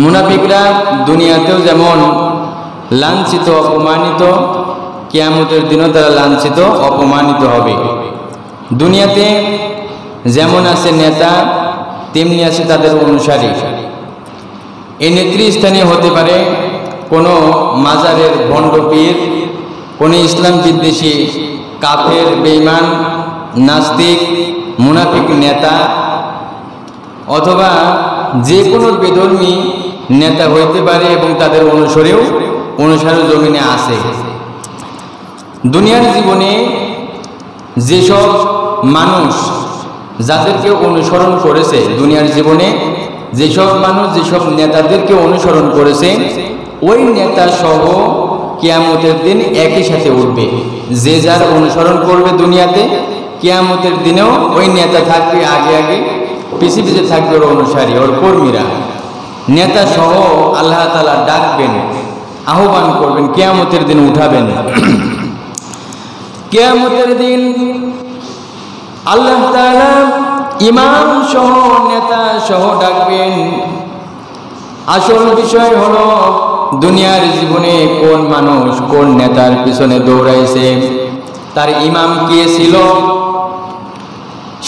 মুনাফিকরা দুনিয়াতেও যেমন লাঞ্ছিত অপমানিত, কিয়ামতের দিনও তারা লাঞ্ছিত অপমানিত হবে। দুনিয়াতে যেমন আছে নেতা, তেমনি আছে তাদের অনুসারী। এই নেতৃস্থানীয় হতে পারে কোনো মাজারের ভণ্ড পীর, কোনো ইসলাম বিদ্বেষী কাফের, বেঈমান, নাস্তিক, মুনাফিক নেতা, অথবা যে কোনো বেধর্মী নেতা হইতে পারে এবং তাদের অনুসারী জমিনে আছে। দুনিয়ার জীবনে যেসব মানুষ যাদেরকে অনুসরণ করেছে, দুনিয়ার জীবনে যেসব মানুষ যেসব নেতাদেরকে অনুসরণ করেছে, ওই নেতা সহ কিয়ামতের দিন একই সাথে উঠবে। যে যার অনুসরণ করবে দুনিয়াতে, কিয়ামতের দিনেও ওই নেতা থাকবে আগে আগে, পিছে পিছে থাকবে ওর অনুসারী, ওর কর্মীরা। নেতা সহ আল্লাহ তাআলা ডাকবেন, আহ্বান করবেন, কিয়ামতের দিন উঠাবেন। কিয়ামতের দিন আল্লাহ তাআলা ইমাম সহ নেতা সহ ডাকবেন। আসল বিষয় হলো দুনিয়ার জীবনে কোন মানুষ কোন নেতার পিছনে দৌড়াইছে, তার ইমাম কে ছিল,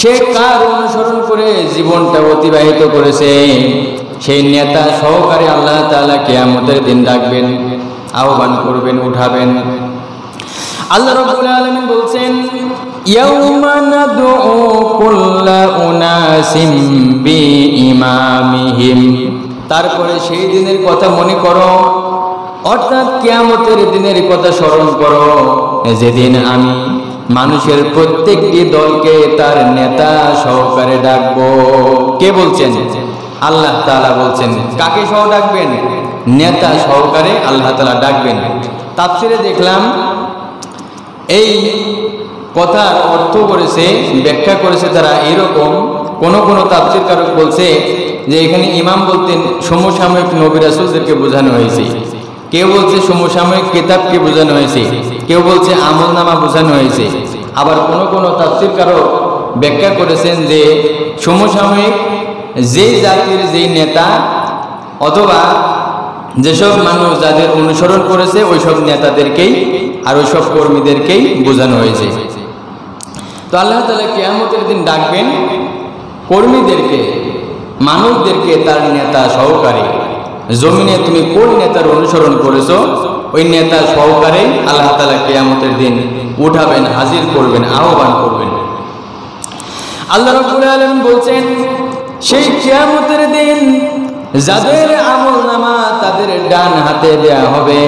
সে কার অনুসরণ করে জীবনটা অতিবাহিত করেছে, সেই নেতা সহকারে আল্লাহ তাআলা কিয়ামতের দিন ডাকবেন, আহ্বান করবেন, উঠাবেন। আল্লাহ রাব্বুল আলামিন বলছেন, ইয়াউমা নাদউ কুল্লা উনাসিম বিইমামিহিম। তারপরে সেই দিনের কথা মনে করো, অর্থাৎ কিয়ামতের দিনের কথা স্মরণ করো, যেদিন আমি মানুষের প্রত্যেকটি দলকে তার নেতা সহকারে ডাকবো। কে বলছেন? আল্লাহ তাআলা বলছেন। কাকে সহ ডাকবেন? নেতা সহকারে আল্লাহ তাআলা ডাকবেন। তাফসীরে দেখলাম এই কথার অর্থ করেছে, ব্যাখ্যা করেছে তারা এরকম। কোন তাফসীরকারক বলছে যে এখানে ইমাম বলতেন সমসাময়িক নবী রাসূলদেরকে বোঝানো হয়েছে, কেউ বলছে সমসাময়িক কিতাবকে বোঝানো হয়েছে, কেউ বলছে আমলনামা বোঝানো হয়েছে। আবার কোন তাফসীরকারক ব্যাখ্যা করেছেন যে সমসাময়িক যেই জাতির যেই নেতা অথবা যেসব মানুষ যাদের অনুসরণ করেছে ওইসব নেতাদেরকেই আর ওইসব কর্মীদেরকেই বোঝানো হয়েছে। তো আল্লাহ তাআলা কিয়ামতের দিন ডাকবেন কর্মীদেরকে, মানুষদেরকে তার নেতা সহকারে। জমিনে তুমি কোন নেতার অনুসরণ করেছো, ওই নেতা সহকারে আল্লাহ তাআলা কিয়ামতের দিন উঠাবেন, হাজির করবেন, আহ্বান করবেন। আল্লাহ রাব্বুল আলামিন বলছেন, সেই কিয়ামতের দিন যাদের আমলনামা তাদের ডান হাতে দেয়া হবে,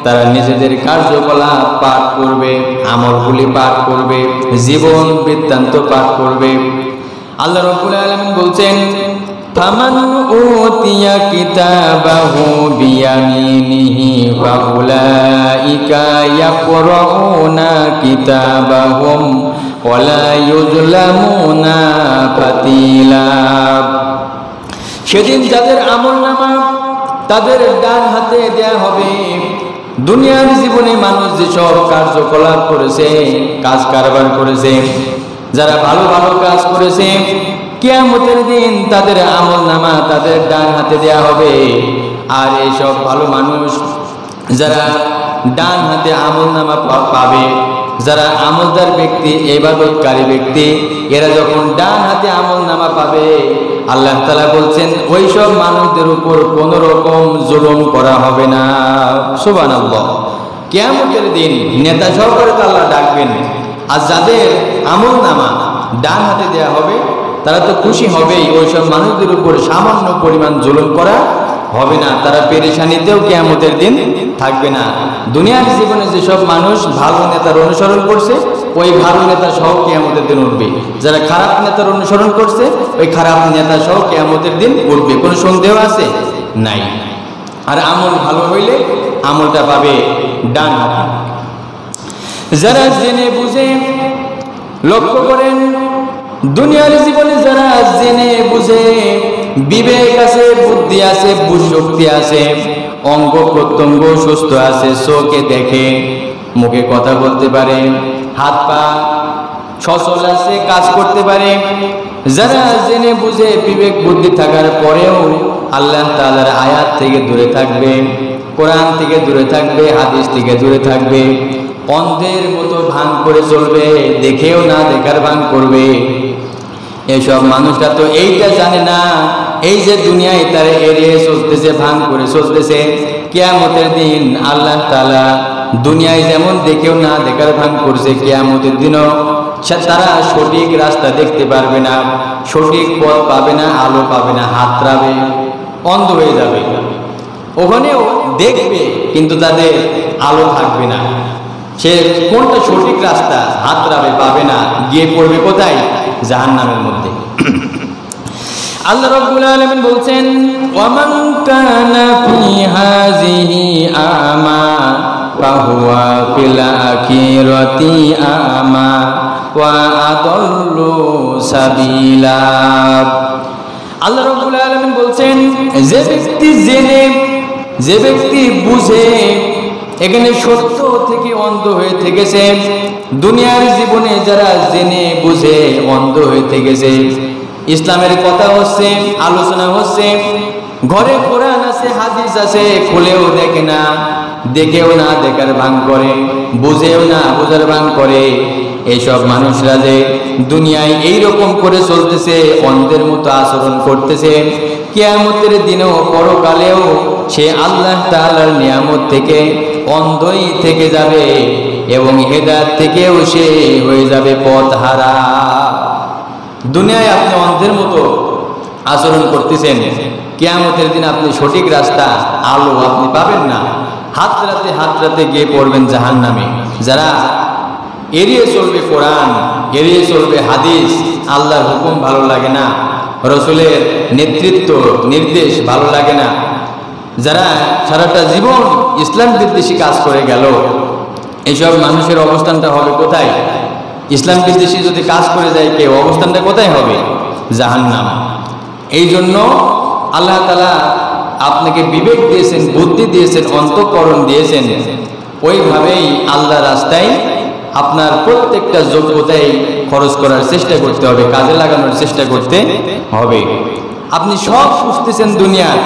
তারা নিজেদের কার্যকলাপ পাঠ করবে, আমলগুলি পাঠ করবে, জীবন বৃত্তান্ত পাঠ করবে। আল্লাহ রাব্বুল আলামিন বলছেন, ফামান উতিয়া কিতাবাহু বিয়ামিনিহি ফাউলাইকা ইয়াকরাউনা কিতাবাহুম ওয়ালা ইউজলামুনা ফাতিলা। সেদিন যাদের আমলনামা তাদের ডান হাতে দেয়া হবে। দুনিয়ার জীবনে মানুষ যেসব কার্যকলাপ করেছে, কাজ কারবার করেছে, যারা ভালো ভালো কাজ করেছে, কিয়ামতের দিন তাদের আমলনামা তাদের ডান হাতে দেয়া হবে। আর এইসব ভালো মানুষ যারা ডান হাতে আমলনামা পাবে, যারা আমলদার ব্যক্তি, ইবাদতকারী ব্যক্তি, এরা যখন ডান হাতে আমলনামা পাবে, আল্লাহ তাআলা বলছেন ওইসব মানুষদের উপর কোনো রকম জুলুম করা হবে না। সুবহানাল্লাহ। কিয়ামতের দিন নেতা সহকারে আল্লাহ ডাকবেন, আর যাদের আমলনামা ডান হাতে দেয়া হবে তারা তো খুশি হবেই, ওইসব মানুষদের উপর সামান্য পরিমাণ জুলুম করা হবে না, তারা পেরেশানিতেও কিয়ামতের দিন থাকবে না। দুনিয়ার জীবনে যেসব মানুষ ভালো নেতার অনুসরণ করছে, ওই ভালো নেতা সহ কিয়ামতের দিন উঠবে। যারা খারাপ নেতার অনুসরণ করছে, ওই খারাপ নেতা সহ কিয়ামতের দিন উঠবে। কোনো সন্দেহ আছে? নাই। আর আমল ভালো হইলে আমলটা পাবে ডান হাতে। যারা জেনে বুঝে, লক্ষ্য করেন দুনিয়ার জীবনে যারা জেনে বুঝে, বিবেক আছে, বুদ্ধি আছে, বুদ্ধিশক্তি আছে, অঙ্গ প্রত্যঙ্গ সুস্থ আছে, চোখে দেখে, মুখে কথা বলতে পারে, হাত পা সচল আছে, কাজ করতে পারে, যারা জেনে বুঝে বিবেক বুদ্ধি থাকার পরেও আল্লাহ তাআলার আয়াত থেকে দূরে থাকবে, কোরআন থেকে দূরে থাকবে, হাদিস থেকে দূরে থাকবে, অন্ধের মতো ভান করে চলবে, দেখেও না দেখার ভান করবে, এসব মানুষরা তো এইটা জানে না, এই যে দুনিয়ায় তারা এড়িয়ে চলতেছে, ভান করে চলতেছে, কিয়ামতের দিন আল্লাহ তাআলা দুনিয়ায় যেমন দেখেও না দেখার ভান করছে, কিয়ামতের দিনও তারা সঠিক রাস্তা দেখতে পারবে না, সঠিক পথ পাবে না, আলো পাবে না, হাতড়াবে, অন্ধ হয়ে যাবে। ওখানেও দেখবে কিন্তু তাদের আলো থাকবে না, সে কোনটা সঠিক রাস্তা হাতড়াবে, পাবে না, গিয়ে পড়বে কোথায়? জাহান্নামের মধ্যে। আল্লাহ রাব্বুল আলামিন বলছেন, ওয়ামান কানা ফি হাযিহি আমা ফাহুয়া ফিল আখিরাতি আমা ওয়া আদাল্লু সাবিলা। আল্লাহ রাব্বুল আলামিন বলছেন, যে ব্যক্তি জেনে, যে ব্যক্তি বুঝে, এখানে সত্য থেকে অন্ধ হয়ে থেকেছে, দুনিয়ার জীবনে যারা জেনে বুঝে অন্ধ হয়ে থেকেছে, ইসলামের কথা হচ্ছে, আলোচনা হচ্ছে, ঘরে কোরআন আছে, হাদিস আছে, খুলেও দেখে না, দেখেও না দেখার ভান করে, বুঝেও না বোঝার ভান করে, এইসব মানুষরা যে দুনিয়ায় এইরকম করে চলতেছে, অন্ধের মতো আচরণ করতেছে, কিয়ামতের দিনেও পরকালেও সে আল্লাহ তাআলার নিয়ামত থেকে অন্ধই থেকে যাবে এবং হেদায়েত থেকেও সে হয়ে যাবে পথহারা। দুনিয়ায় আপনি অন্ধের মতো আচরণ করতেছেন, কিয়ামতের দিন আপনি সঠিক রাস্তা, আলো আপনি পাবেন না, হাতড়াতে গিয়ে পড়বেন জাহান্নামে। যারা এড়িয়ে চলবে কোরআন, এড়িয়ে চলবে হাদিস, আল্লাহর হুকুম ভালো লাগে না, রসুলের নেতৃত্ব নির্দেশ ভালো লাগে না, যারা সারাটা জীবন ইসলাম বিদ্বেষী কাজ করে গেল, এইসব মানুষের অবস্থানটা হবে কোথায়? ইসলাম বিদ্বেষী যদি কাজ করে যায় কেউ, অবস্থানটা কোথায় হবে? জাহান্নাম। এই জন্য আল্লাহ তাআলা আপনাকে বিবেক দিয়েছেন, বুদ্ধি দিয়েছেন, অন্তঃকরণ দিয়েছেন, ওইভাবেই আল্লাহ রাস্তায় আপনার প্রত্যেকটা যোগ্যতাই খরচ করার চেষ্টা করতে হবে, কাজে লাগানোর চেষ্টা করতে হবে। আপনি সব বুঝতেছেন দুনিয়ার,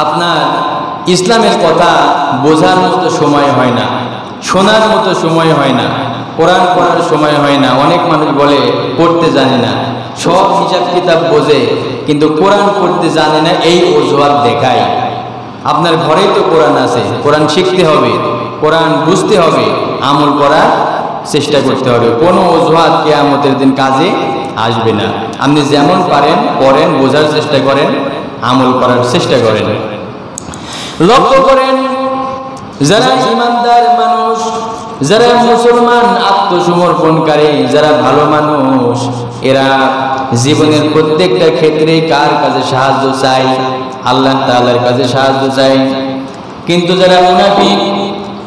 আপনার ইসলামের কথা বোঝার মতো সময় হয় না, শোনার মতো সময় হয় না, কোরআন পড়ার সময় হয় না। অনেক মানুষ বলে পড়তে জানে না, সব হিসাব কিতাব বোঝে কিন্তু কোরআন পড়তে জানে না, এই অজুহাত দেখায়। আপনার ঘরেই তো কোরআন আছে, কোরআন শিখতে হবে, কোরআন বুঝতে হবে, আমল করার চেষ্টা করতে হবে। কোনো অজুহাত কিয়ামতের দিন কাজে আসবে না। আপনি যেমন পারেন পড়েন, বোঝার চেষ্টা করেন, আমল করার চেষ্টা করেন। লক্ষ্য করেন, যারা ইমানদার মানুষ, যারা মুসলমান আত্মসমর্পণকারী, যারা ভালো মানুষ, এরা জীবনের প্রত্যেকটা ক্ষেত্রে কার কাছে সাহায্য চাই? আল্লাহ তাআলার কাছে সাহায্য চাই। কিন্তু যারা মুনাফিক,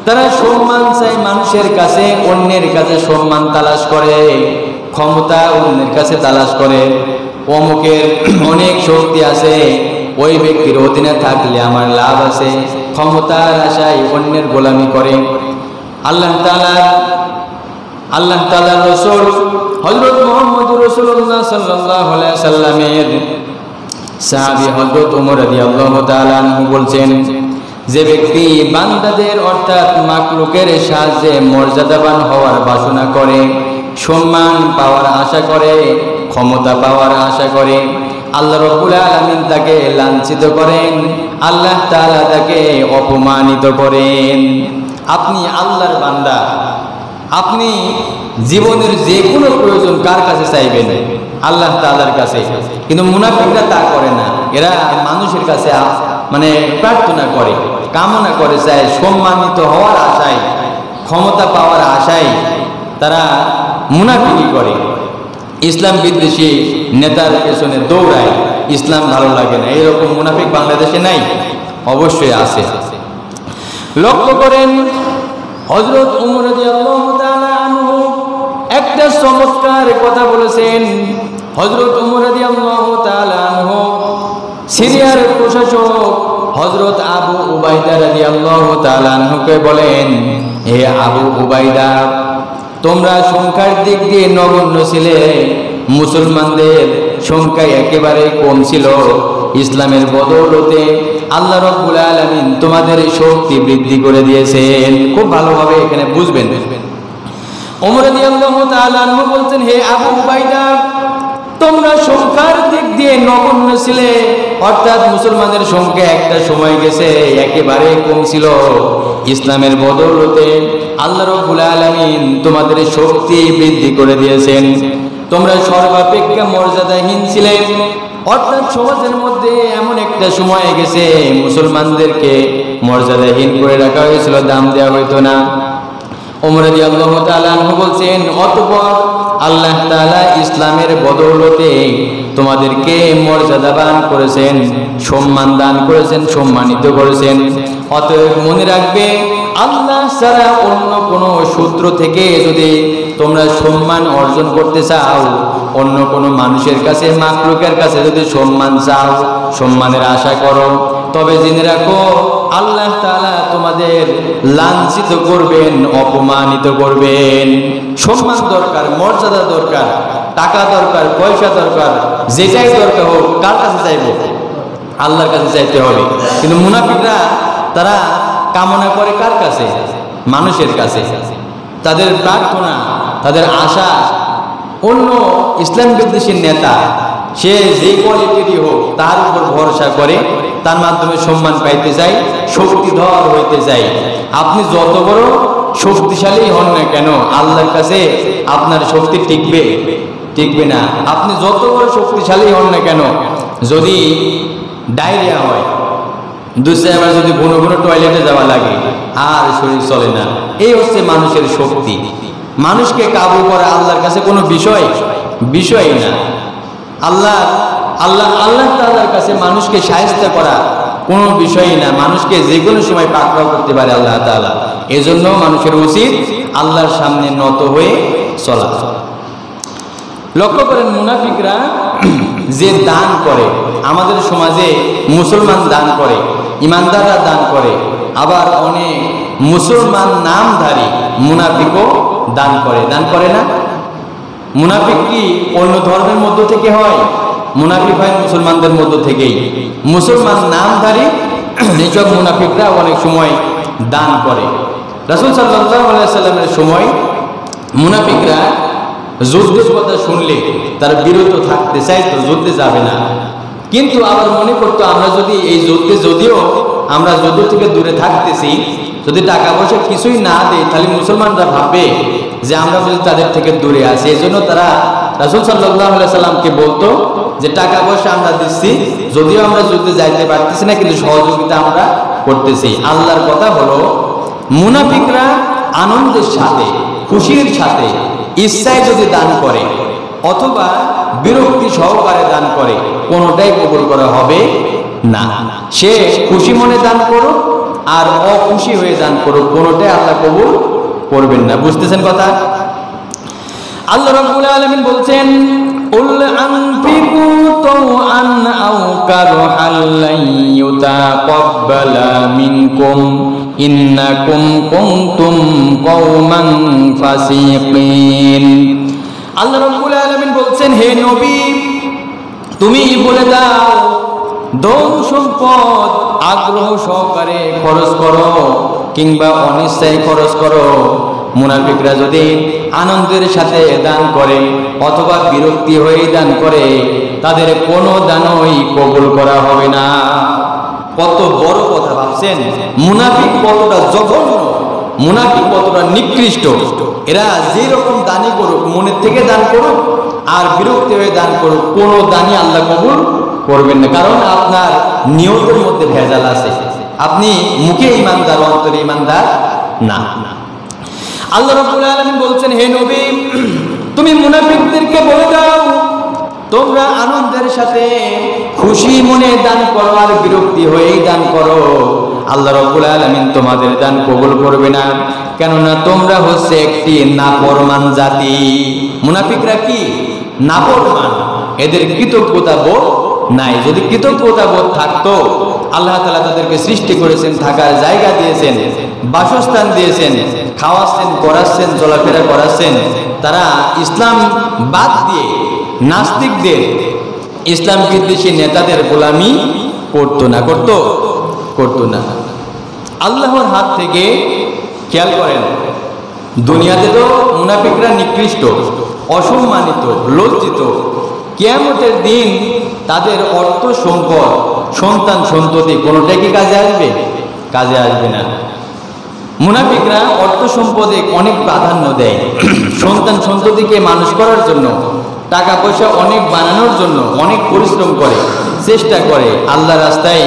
তারা সম্মান চাই মানুষের কাছে, অন্যের কাছে সম্মান তালাশ করে, ক্ষমতা অন্যের কাছে তালাশ করে, অমুকের অনেক শক্তি আছে, ওই ব্যক্তির অধীনে থাকলে আমার লাভ আছে, ক্ষমতার আশায় অন্যের গোলামি করে। আল্লাহ তাআলার রাসূল হযরত মুহাম্মদুর রাসূলুল্লাহ সাল্লাল্লাহু আলাইহি সাল্লামের সাহাবী হযরত ওমর রাদিয়াল্লাহু তাআলা আনহু বলছেন, যে ব্যক্তি বান্দাদের অর্থাৎ মাখলুকের সাহায্যে মর্যাদাবান হওয়ার বাসনা করে, সম্মান পাওয়ার আশা করে, ক্ষমতা পাওয়ার আশা করে, আল্লাহ রাব্বুল আলামিন তাকে লাঞ্ছিত করেন, আল্লাহ তাআলা তাকে অপমানিত করেন। আপনি আল্লাহর বান্দা, আপনি জীবনের যে কোনো প্রয়োজন কার কাছে চাইবেন? আল্লাহ তাআলার কাছে। কিন্তু মুনাফিকরা তা করে না, এরা মানুষের কাছে মানে প্রার্থনা করে, কামনা করে, চায়, সম্মানিত হওয়ার আশায়, ক্ষমতা পাওয়ার আশায় তারা মুনাফিকি করে, ইসলাম বিদ্বেষী নেতার পেছনে দৌড়ায়, ইসলাম ভালো লাগে না। এরকম মুনাফিক বাংলাদেশে নাই? অবশ্যই আছে। লক্ষ্য করেন, হযরত ওমর রাদিয়াল্লাহু তাআলা আনহু একটা চমৎকার কথা বলেছেন। হযরত ওমর রাদিয়াল্লাহু তাআলা আনহু সিরিয়ার প্রশাসক হযরত আবু উবাইদা রাদিয়াল্লাহু তাআলা আনহুকে বলেন, হে আবু উবাইদা, তোমরা সংখ্যার দিক দিয়ে নগণ্য ছিলে, মুসলমানদের সংখ্যা একেবারে কম ছিল। ইসলামের বদৌলতে আল্লাহ রাব্বুল আলামিন তোমাদের শক্তি বৃদ্ধি করে দিয়েছেন। খুব ভালোভাবে এখানে বুঝবেন। ওমর রাদিয়াল্লাহু তাআলা আনহু বলতেন, হে আবু উবাইদা, তোমরা সংখ্যার দিক দিয়ে নগণ্য ছিলে, অর্থাৎ মুসলমানের সংখ্যা একটা সময় গেছে একেবারে কম ছিল। ইসলামের বদৌলতে আল্লাহ রাব্বুল আলামিন তোমাদের শক্তি বৃদ্ধি করে দিয়েছেন। তোমরা সর্বাপেক্ষা মর্যাদাহীন ছিলে, অর্থাৎ সমাজের মধ্যে এমন একটা সময় গেছে মুসলমানদেরকে মর্যাদাহীন করে রাখা হয়েছিল, দাম দেওয়া হইতো না। ওমর রাদিয়াল্লাহু তাআলা আনহু বলছেন, অতঃপর আল্লাহ তাআলা ইসলামের বদৌলতে তোমাদেরকে মর্যাদাবান করেছেন, সম্মান দান করেছেন, সম্মানিত করেছেন। অতএব মনে রাখবে, আল্লাহ ছাড়া অন্য কোনো সূত্র থেকে যদি তোমরা সম্মান অর্জন করতে চাও, অন্য কোনো মানুষের কাছে, মাখলুকের কাছে যদি সম্মান চাও, সম্মানের আশা করো, তবে জেনে রাখো আল্লাহ তাআলা তোমাদের লাঞ্ছিত করবেন, অপমানিত করবেন। সম্মান দরকার, মর্যাদা দরকার, টাকা দরকার, পয়সা দরকার, যেটাই দরকার হোক, কার কাছে চাইবো? আল্লাহর কাছে চাইতে হবে। কিন্তু মুনাফিকরা তারা কামনা করে কার কাছে? মানুষের কাছে। তাদের প্রার্থনা, তাদের আশা অন্য ইসলাম বিদ্বেষী নেতা, সে যে কোয়ালিটিরই হোক তার উপর ভরসা করে, তার মাধ্যমে সম্মান পাইতে চাই, শক্তিধর হইতে চাই। আপনি যত বড় শক্তিশালী হন না কেন, আল্লাহর কাছে আপনার শক্তি টিকবে? টিকবে না। আপনি যত বড় শক্তিশালী হন না কেন, যদি ডায়রিয়া হয়, দুইবার যদি ঘন ঘন টয়লেটে যাওয়া লাগে, আর শরীর চলে না। এই হচ্ছে মানুষের শক্তি। মানুষকে কাবু করা আল্লাহর কাছে কোনো বিষয় না। আল্লাহ তাআলার কাছে মানুষকে শায়েস্তা করা কোনো বিষয়ই না। মানুষকে যে কোনো সময় পাকড়াও করতে পারে আল্লাহ তাআলা। এজন্য মানুষের উচিত আল্লাহর সামনে নত হয়ে চলা। লক্ষ্য করেন, মুনাফিকরা যে দান করে, আমাদের সমাজে মুসলমান দান করে, ইমানদাররা দান করে, আবার অনেক মুসলমান নামধারী মুনাফিকও দান করে না? মুনাফিক কি অন্য ধর্মের মধ্য থেকে হয়? মুনাফিক হয় মুসলমানদের মধ্য থেকেই। মুসলমান নামধারী এইসব মুনাফিকরা অনেক সময় দান করে। রাসূল সাল্লাল্লাহু আলাইহি ওয়াসাল্লামের সময় মুনাফিকরা যুদ্ধের কথা শুনলে তারা বিরত থাকতে চাইতো, যুদ্ধে যাবে না। কিন্তু আবার মনে করতো, আমরা যদি এই যুদ্ধে, যদিও আমরা যুদ্ধ থেকে দূরে থাকতেছি, যদি টাকা পয়সা কিছুই না দেয়, তাহলে মুসলমানরা ভাববে যে আমরা যদি তাদের থেকে দূরে আছি। এই জন্য তারা রাসূল সাল্লাল্লাহু আলাইহি সাল্লামকে বলতো যে টাকা পয়সা আমরা দিচ্ছি, যদিও আমরা যুদ্ধে যাইতে পারতেছি না, কিন্তু সহযোগিতা আমরা করতেছি। আল্লাহর কথা হলো, মুনাফিকরা আনন্দের সাথে, খুশির সাথে, ইচ্ছায় যদি দান করে অথবা বিরক্তি সহকারে দান করে, কোনোটাই কবুল করা হবে না। সে খুশি মনে দান করুক আর অখুশি হয়ে দান করুক, কোনোটাই আল্লাহ কবুল করবেন না। বুঝতেছেন কথা? আল্লাহ রাব্বুল আলামিন বলছেন, উল আনফিকু তাওআন আও কারহাল লাই ইউতাকাব্বালা মিনকুম ইন্নাকুম কুনতুম কওমান ফাসিকিন। আল্লাহ রাব্বুল আলামিন বলছেন, হে নবী, তুমি বলে দাও, ধন সম্পদ আগ্রহ সহকারে খরচ করো কিংবা অনিচ্ছায় খরচ করো। মুনাফিকরা যদি আনন্দের সাথে দান করে অথবা বিরক্তি হয়ে দান করে, তাদের কোনো দানই কবুল করা হবে না। কত বড় কথা ভাবছেন? মুনাফিক কতটা জঘন্য, মুনাফিক কতটা নিকৃষ্ট। এরা যে রকম দানই করুক, মনের থেকে দান করুক আর বিরক্তি হয়ে দান করুক, কোনো দানই আল্লাহ কবুল করবেন না। কারণ আপনার নিয়তের মধ্যে ভেজাল আছে। আপনি মুখে ইমানদার, অন্তরে ইমানদার না। আল্লাহ রাব্বুল আলামিন বলছেন, হে নবী, তুমি মুনাফিকদেরকে বলে দাও, তোমরা আনন্দের সাথে খুশি মনে দান করো আর বিরক্তি হয়েই দান করো। আল্লাহ রাব্বুল আলামিন তোমাদের দান কবুল করবে না, কেননা তোমরা হচ্ছে একটি নাফরমান জাতি। মুনাফিকরা কি? নাফরমান। এদের কৃতজ্ঞতা বোধ নাই। যদি কৃতজ্ঞতা বোধ থাকতো, আল্লাহ তাআলা তাদেরকে সৃষ্টি করেছেন, থাকার জায়গা দিয়েছেন, বাসস্থান দিয়েছেন, খাওয়াচ্ছেন, পড়াচ্ছেন, চলাফেরা করাচ্ছেন। তারা ইসলাম বাদ দিয়ে নাস্তিকদের, ইসলাম বিদ্বেষী নেতাদের গোলামি করতো না, করতো না। আল্লাহর হাত থেকে খেয়াল করেন, দুনিয়াতে তো মুনাফিকরা নিকৃষ্ট, অসম্মানিত, লজ্জিত। কিয়ামতের দিন তাদের অর্থ সম্পদ, সন্তান সন্ততি কোনোটাই কি কাজে আসবে? কাজে আসবে না। মুনাফিকরা অর্থ সম্পদে অনেক প্রাধান্য দেয়, সন্তান সন্ততিকে মানুষ করার জন্য, টাকা পয়সা অনেক বানানোর জন্য অনেক পরিশ্রম করে, চেষ্টা করে, আল্লাহ রাস্তায়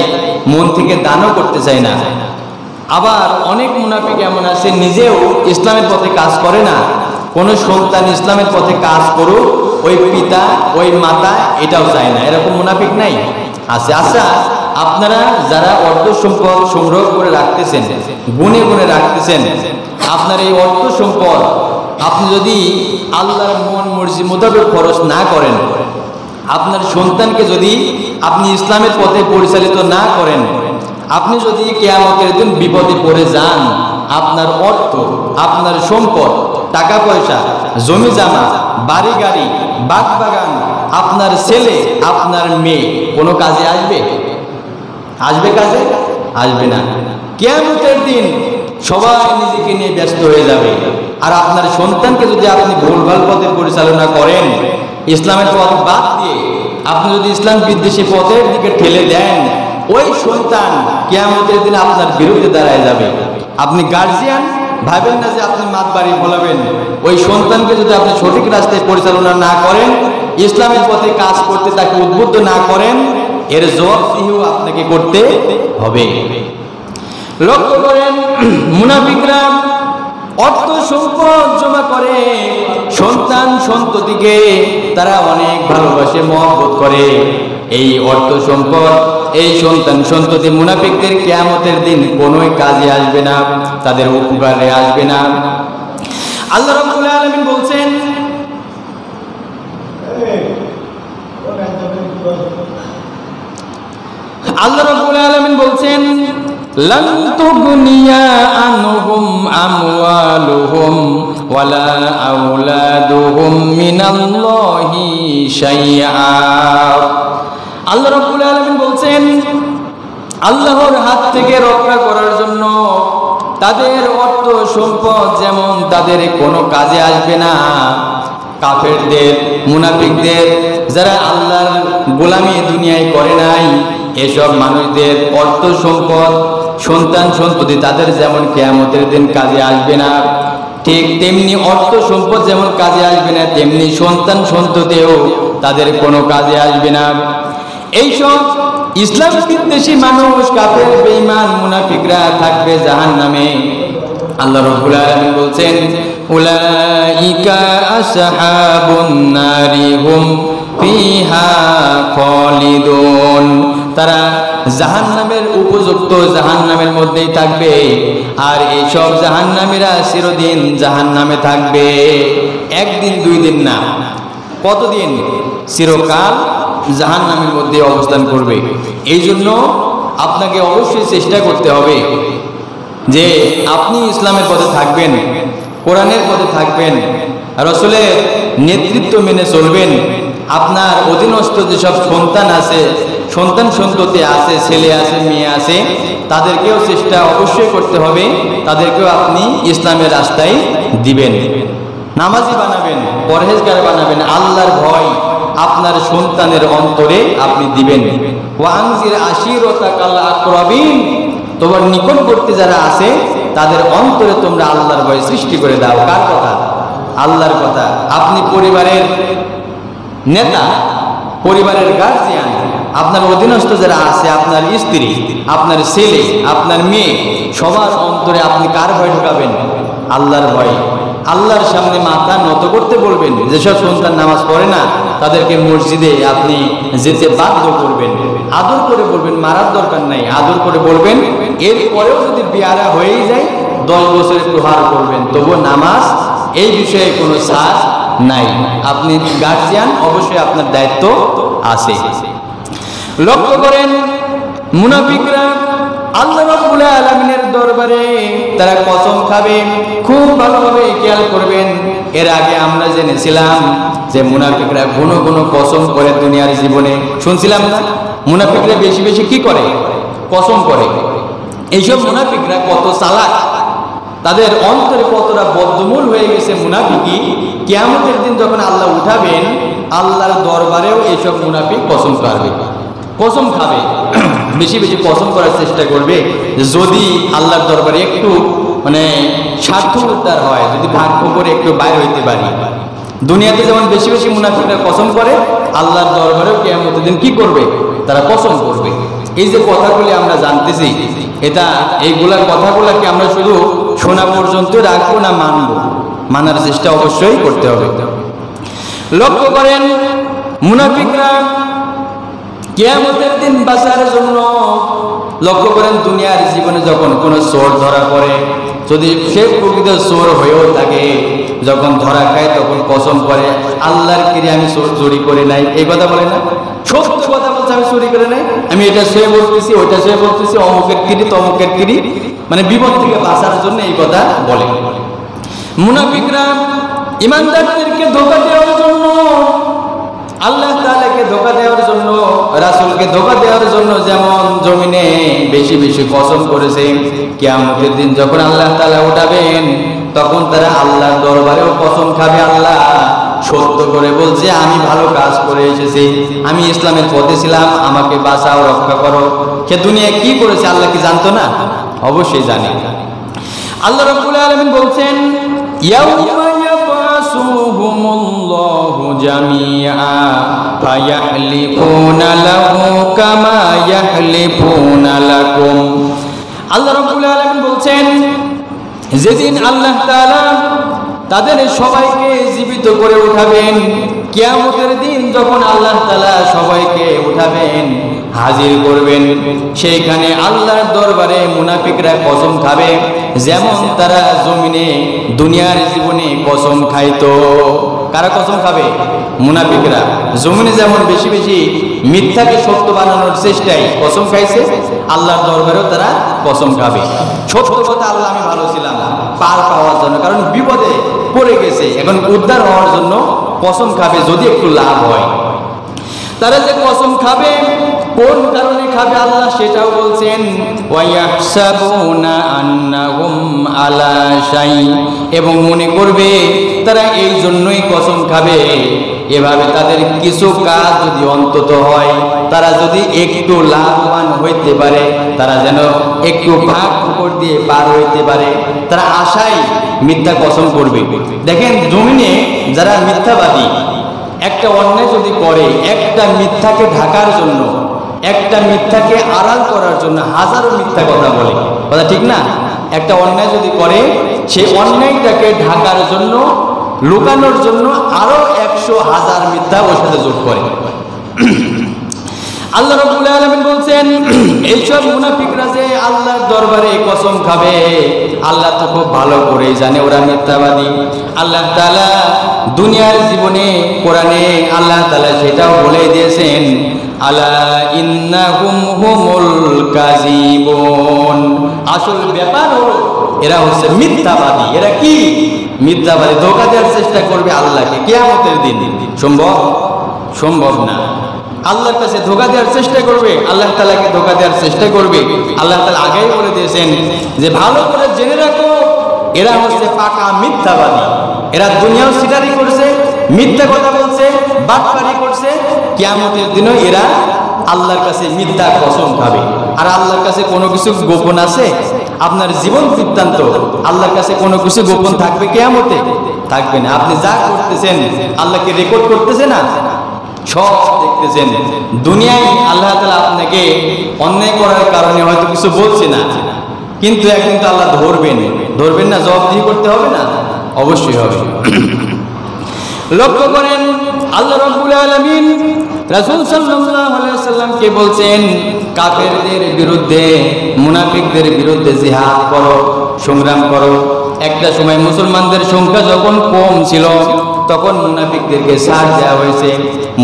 মন থেকে দানও করতে চায় না। আবার অনেক মুনাফিক এমন আছে নিজেও ইসলামের পথে কাজ করে না, কোনো সন্তান ইসলামের পথে কাজ করুক, ওই পিতা ওই মাতা এটাও চায় না। এরকম মুনাফিক নাই? আছে। আচ্ছা, আপনারা যারা অর্থ সম্পদ সংগ্রহ করে রাখতেছেন, গুনে গুনে রাখতেছেন, আপনার এই অর্থ সম্পদ আপনি যদি আল্লাহর মন মর্জি মোতাবেক খরচ না করেন, আপনার সন্তানকে যদি আপনি ইসলামের পথে পরিচালিত না করেন, আপনি যদি কিয়ামতের দিন বিপদে পড়ে যান, আপনার অর্থ, আপনার সম্পদ, টাকা পয়সা, জমি জামা, বাড়ি গাড়ি, বাগ বাগান, আপনার ছেলে, আপনার মেয়ে কোনো কাজে আসবে? আসবে কাজে? আসবে না। কিয়ামতের দিন সবাই নিজেকে নিয়ে ব্যস্ত হয়ে যাবে। আর আপনার সন্তানকে যদি আপনি ভুলভাল পথে পরিচালনা করেন, ইসলামের পথ বাদ দিয়ে আপনি যদি ইসলাম বিদ্বেষী পথের দিকে ঠেলে দেন, ওই সন্তান কিয়ামতের দিন আপনার বিরুদ্ধে দাঁড়ায় যাবে। আপনি গার্জিয়ান, ভাবেন না যে আপনি মাত বাড়ি বলাবেন। ওই সন্তানকে যদি আপনি সঠিক রাস্তায় পরিচালনা না করেন, ইসলামের পথে কাজ করতে তাকে উদ্বুদ্ধ না করেন, এর জবাবদিহিও আপনাকে করতে হবে। লক্ষ্য করেন, মুনাফিকরা অর্থ সম্পদ জমা করে, সন্তান সন্ততিকে তারা অনেক ভালোবাসে, মহব্বত করে। এই অর্থ সম্পদ, এই সন্তান সন্ততি মুনাফিকদের কিয়ামতের দিন কোনোই কাজে আসবে না, তাদের উপকারে আসবে না। আল্লাহ রাব্বুল আলামিন বলছেন, আল্লাহ রাব্বুল আলামিন বলছেন, লান তুগনিয়া আনহুম আমওয়ালুহুম ওয়ালা আওলাদুহুম মিনাল্লাহি শাইআ। আল্লাহ রাব্বুল আলামিন বলছেন, আল্লাহর হাত থেকে রক্ষা করার জন্য তাদের অর্থ সম্পদ যেমন তাদের কোনো কাজে আসবে না, কাফেরদের, মুনাফিকদের, যারা আল্লাহর গোলামি দুনিয়ায় করে নাই, এসব মানুষদের অর্থ সম্পদ, সন্তান সন্ততি তাদের যেমন কিয়ামতের দিন কাজে আসবে না, ঠিক তেমনি অর্থ সম্পদ যেমন কাজে আসবে না, তেমনি সন্তান সন্ততিও তাদের কোনো কাজে আসবে না। এইসব ইসলাম বিদ্বেষী মানুষ, কাফের, বেঈমান, মুনাফিকরা থাকবে জাহান্নামে। আল্লাহ রাব্বুল আলামিন বলছেন, উলাইকা আসহাবুন নারি হুম ফিহা খালিদুন। তারা জাহান্নামের উপযুক্ত জাহান্নামের মধ্যেই থাকবে, আর এইসব জাহান্নামীরা চিরদিন জাহান্নামে থাকবে। একদিন দুই দিন না, কতদিন? চিরকাল জাহান্নামের মধ্যে অবস্থান করবে। এই জন্য আপনাকে অবশ্যই চেষ্টা করতে হবে যে আপনি ইসলামের পথে থাকবেন, কোরআনের পথে থাকবেন, রাসূলের নেতৃত্ব মেনে চলবেন। আপনার অধীনস্থ যেসব সন্তান আছে, সন্তান সন্ততি আছে, ছেলে আছে, মেয়ে আছে, তাদেরকেও চেষ্টা অবশ্যই করতে হবে, তাদেরকেও আপনি ইসলামের রাস্তায় দিবেন, নামাজি বানাবেন, পরহেজগার বানাবেন, আল্লাহর ভয় আপনার সন্তানের অন্তরে আপনি দিবেন। ওয়ানজির আশিরাতাকাল আকরাবিন, তোমার নিকটবর্তী যারা আছে তাদের অন্তরে তোমরা আল্লাহর ভয় সৃষ্টি করে দাও। কার কথা? আল্লাহর কথা। আপনি পরিবারের নেতা, পরিবারের গার্জিয়ান, আপনার অধীনস্থ যারা আছে, আপনার স্ত্রী, আপনার ছেলে, আপনার মেয়ে, সবার অন্তরে আপনি কার ভয় ঢোকাবেন? আল্লাহর ভয়। আল্লাহর সামনে মাথা নত করতে বলবেন। যেসব সন্তান নামাজ পড়ে না তাদেরকে মসজিদে আপনি যেতে বাধ্য করবেন, আদর করে বলবেন, মারার দরকার নাই, আদর করে বলবেন। এরপরেও যদি বিয়ারা হয়েই যায় 10 বছরের প্রহার করবেন, তবু নামাজ এই বিষয়ে কোনো ছাড় নাই। আপনি গার্জিয়ান, অবশ্যই আপনার দায়িত্ব আছে। লক্ষ্য করেন, মুনাফিকরা আল্লাহ রাব্বুল আলামিনের দরবারে তারা কসম খাবে। খুব ভালোভাবে খেয়াল করবেন, এর আগে আমরা জেনেছিলাম যে মুনাফিকরা কোনো কোনো কসম করে দুনিয়ার জীবনে, শুনছিলাম না? মুনাফিকরা বেশি বেশি কি করে? কসম করে। এইসব মুনাফিকরা কত চালাক, তাদের অন্তরে কতটা বদ্ধমূল হয়ে গেছে মুনাফিকি। কিয়ামতের দিন যখন আল্লাহ উঠাবেন, আল্লাহর দরবারেও এইসব মুনাফিক কসম করবে, কসম খাবে, বেশি বেশি কসম করার চেষ্টা করবে যদি আল্লাহর দরবারে একটু মানে স্বার্থ উদ্ধার হয়, যদি ভাগ্য করে একটু বাইরে হইতে পারি। দুনিয়াতে যেমন বেশি বেশি মুনাফিকরা কসম করে, আল্লাহর দরবারেও কিয়ামতের দিন কি করবে? তারা কসম করবে। এই যে কথাগুলি আমরা জানতেছি, এটা এইগুলা কথাগুলাকে আমরা শুধু শোনা পর্যন্ত রাখবো না, মানবো? মানার চেষ্টা অবশ্যই করতে হবে। লক্ষ্য করেন, মুনাফিকরা কিয়ামতের দিন বাঁচার জন্য, লক্ষ্য করেন দুনিয়ার জীবনে যখন কোনো চোর ধরা পড়ে, যদি সে প্রকৃত চোর হয়েও থাকে, যখন ধরা খায় তখন কসম করে আল্লাহর কিরে আমি চুরি করি নাই, এই কথা বলে না? সত্য কথা বলছে, আমি চুরি করে নাই, আমি এটা সে বলতেছি, ওইটা সে বলতেছি, অমুকের কিরি তমুকের কিরি, মানে বিপদ থেকে বাঁচার জন্য এই কথা বলে। মুনাফিকরা ইমানদারদেরকে ধোঁকা দেওয়ার জন্য, আল্লাহ তাআলাকে ধোঁকা দেওয়ার জন্য, রাসূলকে ধোঁকা দেওয়ার জন্য যেমন জমিনে বেশি বেশি কসম করেছে, কিয়ামতের দিন যখন আল্লাহ তাআলা উঠাবেন তখন তারা আল্লাহর দরবারেও কসম খাবে। আল্লাহ সত্য করে বলছে আমি ভালো কাজ করে এসেছি, আমি ইসলামের পথে ছিলাম, আমাকে বাঁচাও, রক্ষা করো। সে দুনিয়ায় কি করেছে আল্লাহ কি জানতো না? অবশ্যই জানে। আল্লাহ রাব্বুল আলামিন বলছেন, ইয়াউমা ইয়াবআসুহুমুল্লাহু জামিআ ফায়াহলিফুনা লাহু কামা ইয়াহলিফুনা লাকুম। আল্লাহ রাব্বুল আলামিন বলছেন, যেদিন আল্লাহ তাআলা তাদের সবাইকে জীবিত করে উঠাবেন, কিয়ামতের দিন যখন আল্লাহ তাআলা সবাইকে উঠাবেন, হাজির করবেন, সেইখানে আল্লাহর দরবারে মুনাফিকরা কসম খাবে যেমন তারা জমিনে দুনিয়ার জীবনে কসম খাইতো। কারা কসম খাবে? মুনাফিকরা। জমিনে যেমন বেশি বেশি মিথ্যাকে সত্য বানানোর চেষ্টায় কসম খাইছে, আল্লাহর দরবারেও তারা কসম খাবে। সত্য কথা আল্লাহ আমি ভালো ছিলাম, পার পাওয়ার জন্য, কারণ বিপদে পড়ে গেছে, এখন উদ্ধার হওয়ার জন্য কসম খাবে যদি একটু লাভ হয়। তারা যে কসম খাবে, কোন কারণে খাবে আল্লাহ সেটাও বলছেন, ওয়ায়াহসাবুনা আন্নাহুম আলা শাই, এবং মনে করবে তারা এই জন্যই কসম খাবে, এভাবে তাদের কিছু কাজ যদি অন্তত হয়, তারা যদি একটু লাভবান হইতে পারে, তারা যেন একটু ফাঁক ফোকর দিয়ে পার হইতে পারে, তারা আশায় মিথ্যা কসম করবে। দেখেন জমিনে যারা মিথ্যাবাদী, একটা অন্যায় যদি করে, একটা মিথ্যাকে ঢাকার জন্য, একটা মিথ্যাকে আড়াল করার জন্য হাজারো মিথ্যা কথা বলে, কথা ঠিক না? একটা অন্যায় যদি করে, সেই অন্যায়টাকে ঢাকার জন্য, লুকানোর জন্য আরো 100,000 মিথ্যা ওর সাথে যোগ করে। আল্লাহ রাব্বুল আলামিন বলছেন, এইসব মুনাফিকরা যে আল্লাহর দরবারে কসম খাবে, আল্লাহ তো খুব ভালো করেই জানে ওরা মিথ্যাবাদী। আল্লাহ তাআলা দুনিয়ার জীবনে কোরআনে আল্লাহ তাআলা সেটাও বলে দিয়েছেন, আলা ইন্নাহুম হুমুল কাযিবুন। আসল ব্যাপার হলো এরা হচ্ছে মিথ্যাবাদী। এরা কি? মিথ্যাবাদী, ধোঁকা দেওয়ার চেষ্টা করবে আল্লাহকে কিয়ামতের দিন। সম্ভব? সম্ভব না। আল্লাহর কাছে ধোঁকা দেওয়ার চেষ্টা করবে, আল্লাহ তাআলাকে ধোঁকা দেওয়ার চেষ্টা করবে। আল্লাহ তাআলা আগেই বলে দিয়েছেন যে ভালো করে জেনে রাখো, এরা হচ্ছে পাকা মিথ্যাবাদী। এরা দুনিয়াও সিটারি করছে, মিথ্যা কথা বলছে, বাটপারি করছে, কিয়ামতের দিনও এরা আল্লাহর কাছে মিথ্যা কসম খাবে। আর আল্লাহর কাছে কোনো কিছু গোপন আছে? আপনার জীবন বৃত্তান্ত আল্লাহর কাছে কোনো কিছু গোপন থাকবে কিয়ামতে? থাকবে না। আপনি যা করতেছেন আল্লাহকে রেকর্ড করতেছে না, সব দেখতেছেন। দুনিয়ায় আল্লাহ তাআলা আপনাকে অন্যায় করার কারণে হয়তো কিছু বলছে না, কিন্তু একদিন তো আল্লাহ ধরবেন, ধরবেন না? জবাবদিহি করতে হবে না? অবশ্যই হবে। লক্ষ্য করেন আল্লাহ রাব্বুল আলামিন রাসূল সাল্লাল্লাহু আলাইহি ওয়াসাল্লামকে বলছেন, কাফেরদের বিরুদ্ধে, মুনাফিকদের বিরুদ্ধে জিহাদ করো, সংগ্রাম করো। একটা সময় মুসলমানদের সংখ্যা যখন কম ছিল, তখন মুনাফিকদেরকে ছাড় দেওয়া হয়েছে।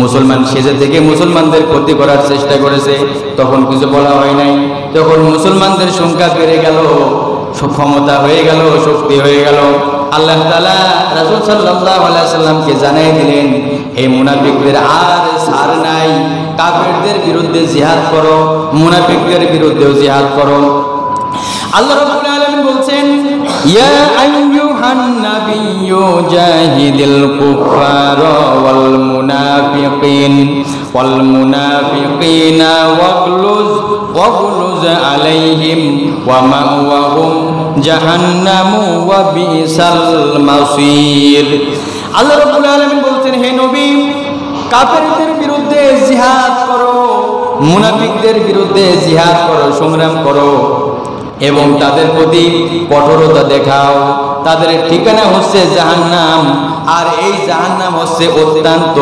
মুসলমান সেজে থেকে মুসলমানদের ক্ষতি করার চেষ্টা করেছে, তখন কিছু বলা হয় নাই। যখন মুসলমানদের সংখ্যা বেড়ে গেল, ক্ষমতা হয়ে গেল, শক্তি হয়ে গেল, আল্লাহ তাআলা রাসূল সাল্লাল্লাহু আলাইহি ওয়াসাল্লামকে জানিয়ে দিলেন, এই মুনাফিকদের আর ছাড় নাই, কাফেরদের বিরুদ্ধে জিহাদ করো, মুনাফিকদের বিরুদ্ধেও জিহাদ করো। আল্লাহ রাব্বুল আলামিন বলছেন, ইয়া আইয়ুহান নাবিয়্যু জাহিদিল কুফারা ওয়াল মুনাফিকিনা ওয়াগলুজ আলাইহিম ওয়া মাওয়াহুম জাহান্নামু ওয়া বিসাল মাসির। আল্লাহ রাব্বুল আলামিন বলছেন, হে নবী, কাফেরদের বিরুদ্ধে জিহাদ করো, মুনাফিকদের বিরুদ্ধে জিহাদ করো, সংগ্রাম করো এবং তাদের প্রতি কঠোরতা দেখাও। তাদের ঠিকানা হচ্ছে জাহান্নাম, আর এই জাহান্নাম হচ্ছে অত্যন্ত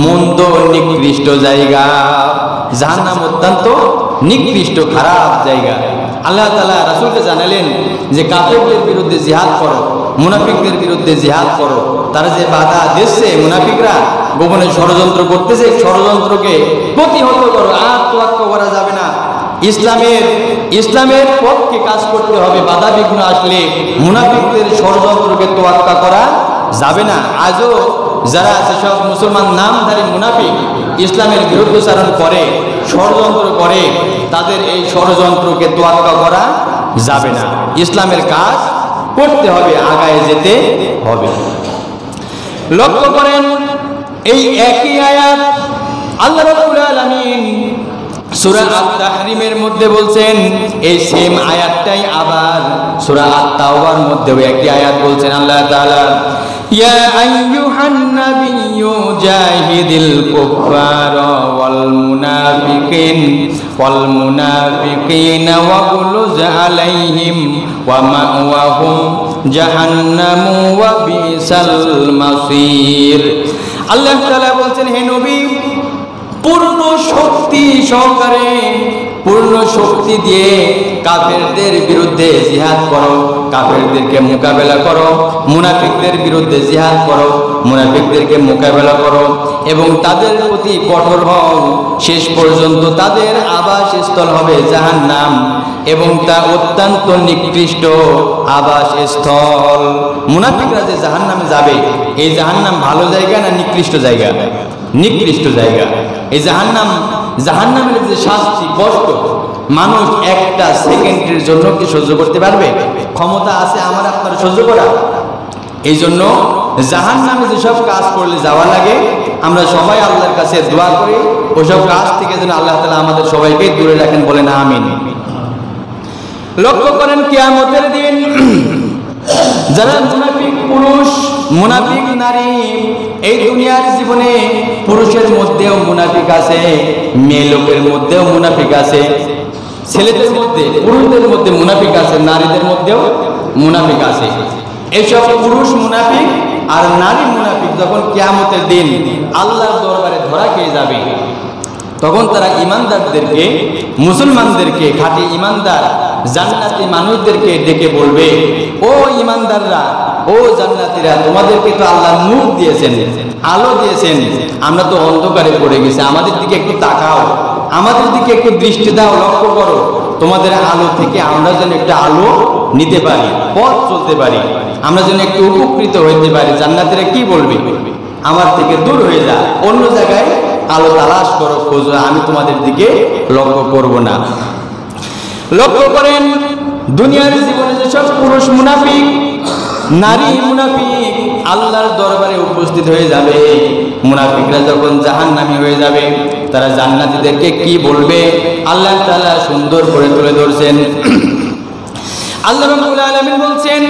মন্দ নিকৃষ্ট জায়গা। জাহান্নাম অত্যন্ত নিকৃষ্ট খারাপ জায়গা। আল্লাহ তাআলা রাসূলকে জানালেন যে কাফেরদের বিরুদ্ধে জিহাদ করো, মুনাফিকদের বিরুদ্ধে জিহাদ করো। তারা যে বাধা দিচ্ছে, মুনাফিকরা গোপনে ষড়যন্ত্র করতেছে, ষড়যন্ত্রকে প্রতিহত করো। আর তোয়াক্কা করা যাবে না। ইসলামের পক্ষে কাজ করতে হবে। বাধা বিঘ্ন আসলে মুনাফিকদের ষড়যন্ত্রকে তোয়াক্কা করা যাবে না। আজও যারা যেসব মুসলমান নামধারী মুনাফিক ইসলামের বিরুদ্ধাচরণ করে, ষড়যন্ত্র করে, তাদের এই ষড়যন্ত্রকে তোয়াক্কা করা যাবে না। ইসলামের কাজ করতে হবে, আগায় যেতে হবে। লক্ষ্য করেন, এই একই আয়াত আল্লাহ রাব্বুল আলামিন সূরা আত-তাহরিমের মধ্যে বলছেন। এই সেম আয়াতটাই আবার সূরা আত-তাওবার মধ্যেও একই আয়াত বলছেন আল্লাহ তাআলা, ইয়া আইয়ুহান নাবিয়্যু জাহিদিল কুফারা ওয়াল মুনাফিকিনা ওয়াগলুজ আলাইহিম ওয়া মাওয়াহুম জাহান্নামু ওয়া বিসাল মাসির। আল্লাহ তাআলা বলছেন, হে নবী, পূর্ণ শক্তি সহকারে, পূর্ণ শক্তি দিয়ে কাফেরদের বিরুদ্ধে জিহাদ করো, কাফেরদেরকে মোকাবেলা করো, মুনাফিকদের বিরুদ্ধে জিহাদ করো, মুনাফিকদেরকে মোকাবেলা করো এবং তাদের প্রতি কঠোর হও। শেষ পর্যন্ত তাদের আবাসস্থল হবে জাহান্নাম এবং তা অত্যন্ত নিকৃষ্ট আবাসস্থল। মুনাফিকরা যে জাহান্নামে যাবে, এই জাহান্নাম ভালো জায়গা না নিকৃষ্ট জায়গা? নিকৃষ্ট জায়গা। এই জাহান্নামের যে শাস্তি, কষ্ট, মানুষ একটা সেকেন্ডের জন্য কি সহ্য করতে পারবে? ক্ষমতা আছে আমার আপনার সহ্য করা? এই জন্য জাহান্নামে যেসব কাজ করলে যাওয়া লাগে, আমরা সবাই আল্লাহর কাছে দোয়া করি ওসব কাজ থেকে যেন আল্লাহ তাআলা আমাদের সবাইকে দূরে রাখেন, বলেন আমিন। লক্ষ্য করেন, কিয়ামতের দিন যারা মুনাফিক পুরুষ, মুনাফিক নারী, এই দুনিয়ার জীবনে পুরুষের মধ্যেও মুনাফিক আছে, মেয়ে লোকের মধ্যেও মুনাফিক আছে, ছেলেদের মধ্যে, পুরুষদের মধ্যে মুনাফিক আছে, নারীদের মধ্যেও মুনাফিক আছে। এইসব পুরুষ মুনাফিক আর নারী মুনাফিক যখন কিয়ামতের দিন আল্লাহর দরবারে ধরা খেয়ে যাবে, তখন তারা ইমানদারদেরকে, মুসলমানদেরকে, খাঁটি ইমানদার জান্নাতি মানুষদেরকে ডেকে বলবে, ও ইমানদাররা, ও জান্নাতীরা, তোমাদেরকে তো আল্লাহ নূর দিয়েছেন, আলো দিয়েছেন, আমরা তো অন্ধকারে পড়ে গেছি, আমাদের দিকে একটু তাকাও, আমাদের দিকে একটু দৃষ্টি দাও, লক্ষ্য করো, তোমাদের আলো থেকে আমরা যেন একটা আলো নিতে পারি, পথ চলতে পারি, আমরা যেন একটু উপকৃত হইতে পারি। জান্নাতীরা কি বলবে? আমার থেকে দূর হয়ে যা, অন্য জায়গায় আলো তালাশ করো, খোঁজো, আমি তোমাদের দিকে লক্ষ্য করব না। লক্ষ্য করেন, দুনিয়ার জীবনে যেসব পুরুষ মুনাফিক, নারী মুনাফিক আল্লাহর দরবারে উপস্থিত হয়ে যাবে, মুনাফিকরা যখন জাহান্নামী হয়ে যাবে, তারা জান্নাতীদেরকে কি বলবে আল্লাহ তাআলা সুন্দর করে তুলে ধরছেন। আল্লাহ রাব্বুল আলামিন বলছেন,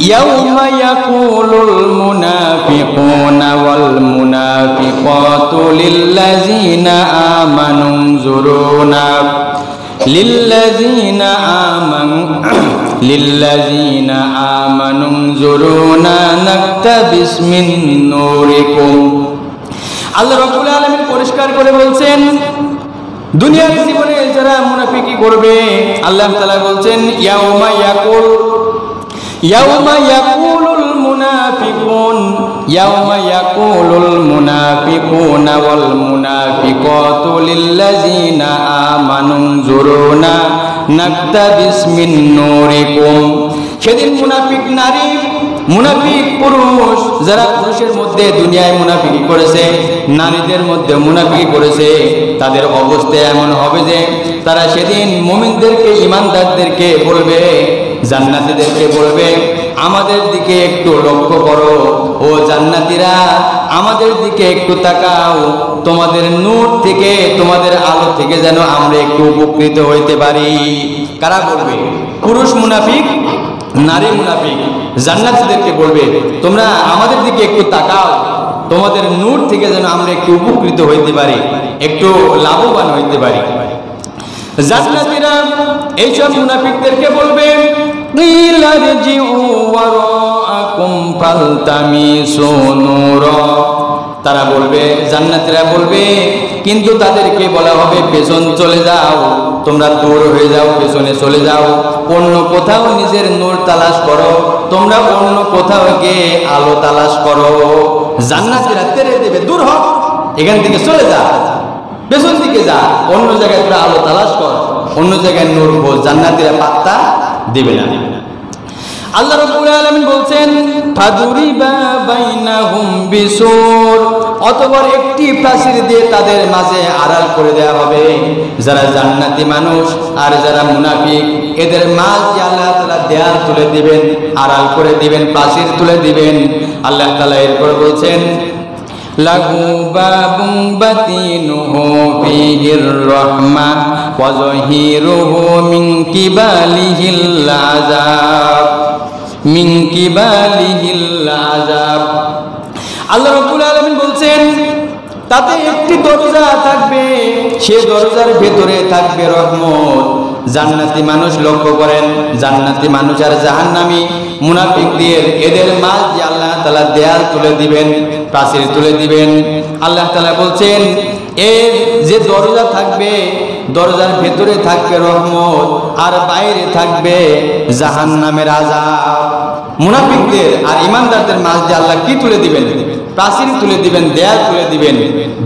ইয়াউমা ইয়াকুলুল মুনাফিকুনা ওয়াল মুনাফিকাতু লিল্লাযিনা আমানু যুরুনা লিল্লাযিনা আমানু যুরুনা নাকতাবিস মিন নূরিকুম। আল্লাহ রাব্বুল আলামিন পরিষ্কার করে বলছেন, দুনিয়ার জীবনে যারা মুনাফিকি করবে, আল্লাহ তাআলা বলছেন, ইয়াউমা ইয়াকুলুল মুনাফিকুনা ওয়াল মুনাফিকাতু লিল্লাযিনা আমানু যুরুনা নাকতাবিস মিন নূরিকুম। সেদিন মুনাফিক নারী মুনাফিক পুরুষ যারা পুরুষের মধ্যে দুনিয়ায় মুনাফিকি করেছে, নারীদের মধ্যে মুনাফিকি করেছে, তাদের অবস্থা এমন হবে যে তারা সেদিন মুমিনদেরকে, ঈমানদারদেরকে বলবে, জান্নাতীদেরকে বলবে, আমাদের দিকে একটু লক্ষ্য করো, ও জান্নাতীরা আমাদের দিকে একটু তাকাও, তোমাদের নূর থেকে, তোমাদের আলো থেকে যেন আমরা একটু উপকৃত হইতে পারি। কারা বলবে? পুরুষ মুনাফিক, নারী মুনাফিক জান্নাতীদেরকে বলবে, তোমরা আমাদের দিকে একটু তাকাও, তোমাদের নূর থেকে যেন আমরা একটু উপকৃত হইতে পারি, একটু লাভবান হইতে পারি। জান্নাতীরা এইসব মুনাফিকদেরকে বলবে, তারা বলবে, জান্নাতীরা বলবে, কিন্তু তাদেরকে বলা হবে পেছন চলে যাও, তোমরা দূর হয়ে যাও, পেছনে চলে যাও, অন্য কোথাও নিজের নূর তালাশ করো, তোমরা অন্য কোথাও গিয়ে আলো তালাশ করো। জান্নাতীরা তেড়ে দেবে, দূর হ, এখান থেকে চলে যা, পেছন দিকে যা, অন্য জায়গায় তোরা আলো তালাশ কর, অন্য জায়গায় নূর খোঁজ। জান্নাতীরা পাত্তা দিবে না। আল্লাহ রাব্বুল আলামিন বলছেন, ফাদুরিবা বাইনাহুম বিসুর, অতঃপর একটি প্রাচীর দিয়ে তাদের মাঝে আড়াল করে দেওয়া হবে। যারা জান্নাতি মানুষ আর যারা মুনাফিক, এদের মাঝে আল্লাহ তাআলা দেয়াল তুলে দিবেন, আড়াল করে দিবেন, প্রাচীর তুলে দিবেন। আল্লাহ তাআলা এরপর বলছেন, লাহু বাবুন বাতিনুহু ফীহির রাহমাহ ওয়া যাহিরুহু মিন কিবালিহিল আযাব, মিন কিবালিহিল আযাব। আল্লাহ রাব্বুল আলামিন বলছেন, তাতে একটি দরজা থাকবে, সে দরজার ভেতরে থাকবে রহমত। জান্নাতি মানুষ, লক্ষ্য করেন, জান্নাতি মানুষ আর জাহান্নামী মুনাফিকদের, এদের মাঝে আল্লাহ তাআলা দেয়াল তুলে দিবেন, প্রাচীর তুলে দিবেন। আল্লাহ তাআলা বলছেন, এর যে দরজা থাকবে, দরজার ভেতরে থাকবে রহমত আর বাইরে থাকবে জাহান্নামের আযাব। মুনাফিকদের আর ঈমানদারদের মাঝে আল্লাহ কি তুলে দিবেন? প্রাচীর তুলে দিবেন, দেয়াল তুলে দিবেন।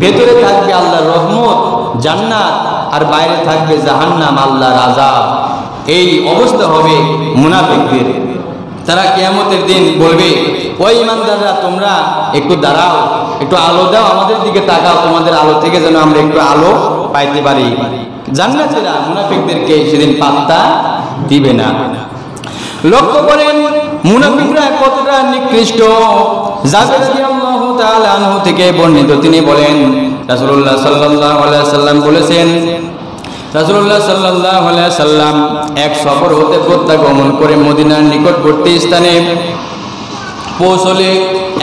ভেতরে থাকবে আল্লাহর রহমত, জান্নাত, আর বাইরে থাকবে জাহান্নাম, আল্লাহর আযাব। এই অবস্থা হবে মুনাফিকদের। তারা কিয়ামতের দিন বলবে, ওই ঈমানদাররা তোমরা একটু দাঁড়াও, একটু আলো দাও, আমাদের দিকে তাকাও, তোমাদের আলো থেকে যেন আমরা একটু আলো পাইতে পারি। জান্নাতীরা মুনাফিকদেরকে সেদিন পাত্তা দিবে না। লক্ষ্য করেন মুনাফিকরা কতটা নিকৃষ্ট। জাবের রাদিয়াল্লাহু তাআলা আনহু থেকে বর্ণিত, তিনি বলেন, রাসূলুল্লাহ সাল্লাল্লাহু আলাইহি ওয়াসাল্লাম বলেছেন, রাসূলুল্লাহ সাল্লাল্লাহু আলাইহি ওয়াসাল্লাম এক সফর হতে প্রত্যাগমন করে মদিনার নিকটবর্তী স্থানে পৌঁছলে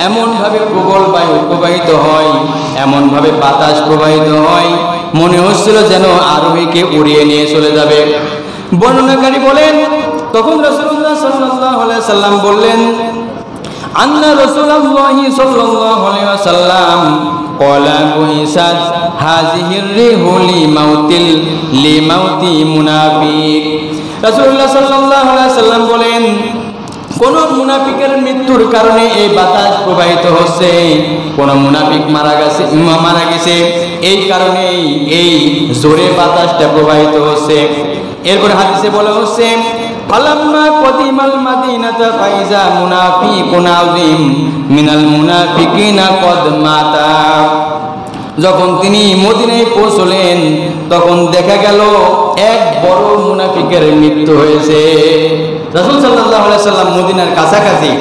এমনভাবে প্রবল বায়ু প্রবাহিত হয়, এমনভাবে বাতাস প্রবাহিত হয়, মনে হচ্ছিল যেন আরোহীকে উড়িয়ে নিয়ে চলে যাবে। বর্ণনাকারী বলেন, তখন রাসূলুল্লাহ সাল্লাল্লাহু আলাইহি ওয়াসাল্লাম বললেন, আন্না রাসূলুল্লাহি সাল্লাল্লাহু আলাইহি ওয়াসাল্লাম ক্বালা বুইসাত হাযিহির রিহু লিমাউতি মুনাফিক। রাসূলুল্লাহ সাল্লাল্লাহু আলাইহি ওয়াসাল্লাম বলেন, কোন মুনাফিকের মৃত্যুর কারণে এই বাতাস প্রবাহিত হচ্ছে, কোন মুনাফিক মারা গেছে, এই কারণেই এই জোরে বাতাসটা প্রবাহিত হচ্ছে। এরপর হাদিসে বলা হচ্ছে, ফালাম্মা কদিমাল মাদিনাতা ফাইজা মুনাফিকুন আযীম মিনাল মুনাফিকিনা কদ মাতা। যখন তিনি মদিনায় পৌঁছলেন, তখন দেখা গেল এক বড় মুনাফিকের মৃত্যু হয়েছে। রাসূল সাল্লাল্লাহু আলাইহি সাল্লাম মদিনার কাছাকাছি,